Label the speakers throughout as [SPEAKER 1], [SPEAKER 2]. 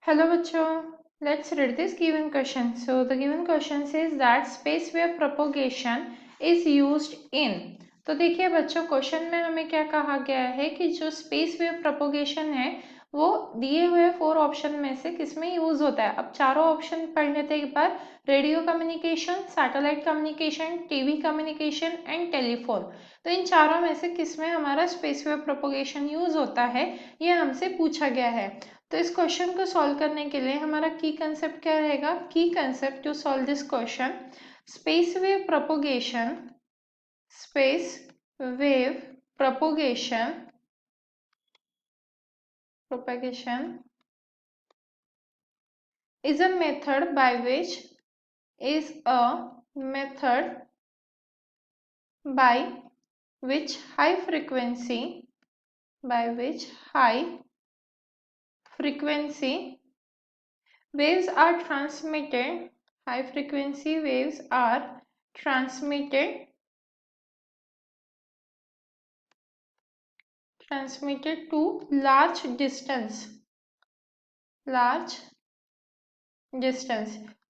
[SPEAKER 1] Hello bachcho, let's read this given question. So the given question says that space wave propagation is used in. तो देखिए बच्चों question में हमें क्या कहा गया है कि जो स्पेस वेव प्रोपोगेशन है वो दिए हुए 4 ऑप्शन में से किसमें यूज होता है। अब चारों ऑप्शन पढ़ लेते हैं एक बार। Radio communication, satellite communication, TV communication and telephone. तो इन चारों में से किसमें हमारा स्पेस वेव प्रोपोगेशन यूज होता है, ये हमसे पूछा गया है। तो इस क्वेश्चन को सॉल्व करने के लिए हमारा की कंसेप्ट क्या रहेगा। Key concept to solve this question, space wave propagation, space wave propagation is a method by which is a method by which high frequency waves are transmitted, high frequency waves are transmitted to large distance।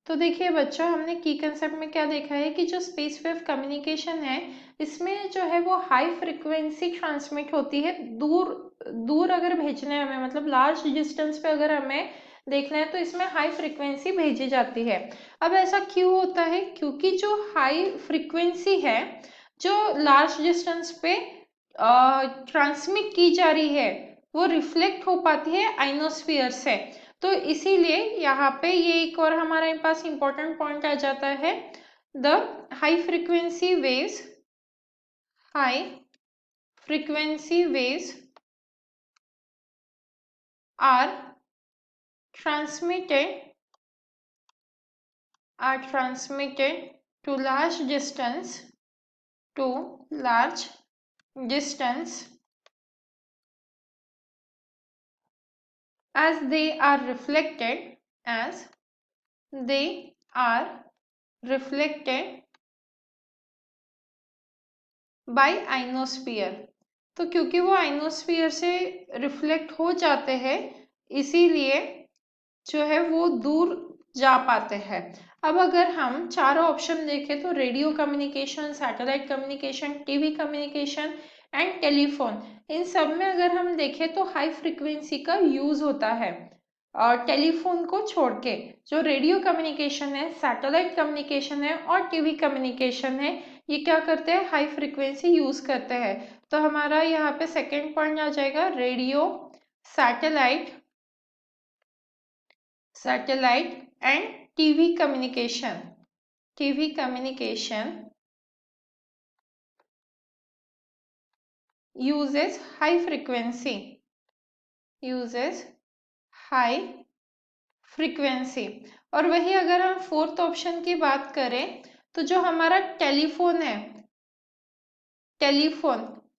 [SPEAKER 1] तो देखिए बच्चों, हमने की concept में क्या देखा है कि जो स्पेस वेव कम्युनिकेशन है इसमें जो है वो हाई फ्रीक्वेंसी ट्रांसमिट होती है। दूर अगर भेजना है हमें, मतलब लार्ज डिस्टेंस पे अगर हमें देखना है तो इसमें हाई फ्रीक्वेंसी भेजी जाती है। अब ऐसा क्यों होता है? क्योंकि जो हाई फ्रीक्वेंसी है जो लार्ज डिस्टेंस पे ट्रांसमिट की जा रही है वो रिफ्लेक्ट हो पाती है आइनोस्फीयर से। तो इसीलिए यहाँ पे ये एक और हमारे पास इंपॉर्टेंट पॉइंट आ जाता है। The high frequency waves are transmitted to large distance as they are reflected by ionosphere। तो क्योंकि वो आइनोस्फीयर से रिफ्लेक्ट हो जाते हैं इसीलिए जो है वो दूर जा पाते हैं। अब अगर हम चारों ऑप्शन देखें तो radio communication, satellite communication, TV communication and telephone, इन सब में अगर हम देखें तो हाई फ्रीक्वेंसी का यूज होता है। और टेलीफोन को छोड़ के जो रेडियो कम्युनिकेशन है, सैटेलाइट कम्युनिकेशन है और टीवी कम्युनिकेशन है, ये क्या करते हैं? हाई फ्रीक्वेंसी यूज करते हैं। तो हमारा यहाँ पे सेकेंड पॉइंट आ जाएगा radio, satellite and TV communication uses high frequency। और वही अगर हम फोर्थ ऑप्शन की बात करें तो जो हमारा टेलीफोन है,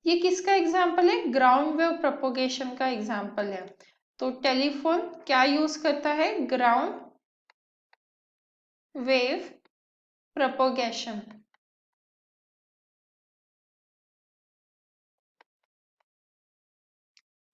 [SPEAKER 1] ये किसका एग्जाम्पल है? ग्राउंड वेव प्रोपोगेशन का एग्जाम्पल है। तो टेलीफोन क्या यूज करता है? Ground wave propagation.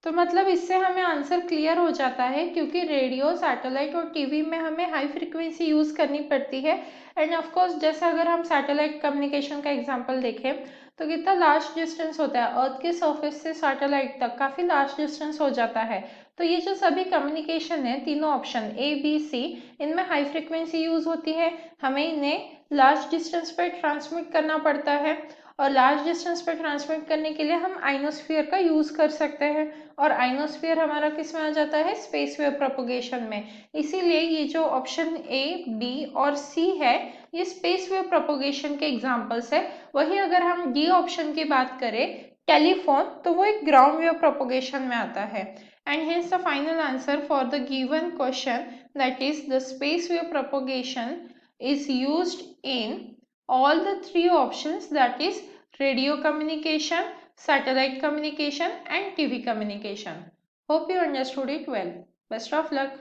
[SPEAKER 1] तो मतलब इससे हमें आंसर क्लियर हो जाता है, क्योंकि रेडियो, सैटेलाइट और टीवी में हमें हाई फ्रीक्वेंसी यूज करनी पड़ती है। एंड ऑफ कोर्स जैसे अगर हम सैटेलाइट कम्युनिकेशन का एग्जांपल देखें तो कितना लार्ज डिस्टेंस होता है, अर्थ के सरफेस से सैटेलाइट तक काफी लार्ज डिस्टेंस हो जाता है। तो ये जो सभी कम्युनिकेशन है, तीनों ऑप्शन ए बी सी, इनमें हाई फ्रीक्वेंसी यूज होती है। हमें इन्हें लार्ज डिस्टेंस पर ट्रांसमिट करना पड़ता है और लार्ज डिस्टेंस पर ट्रांसमिट करने के लिए हम आइनोस्फीयर का यूज कर सकते हैं। और आइनोस्फीयर हमारा किस में आ जाता है? स्पेस वेव प्रोपोगेशन में। इसीलिए ये जो ऑप्शन ए बी और सी है ये स्पेस वेव प्रोपोगेशन के एग्जांपल्स है। वही अगर हम डी ऑप्शन की बात करें, टेलीफोन, तो वो एक ग्राउंड वेव प्रोपोगेशन में आता है। And hence the final answer for the given question, that is the space wave propagation is used in all the three options, that is radio communication, satellite communication and TV communication. Hope you understood it well. Best of luck.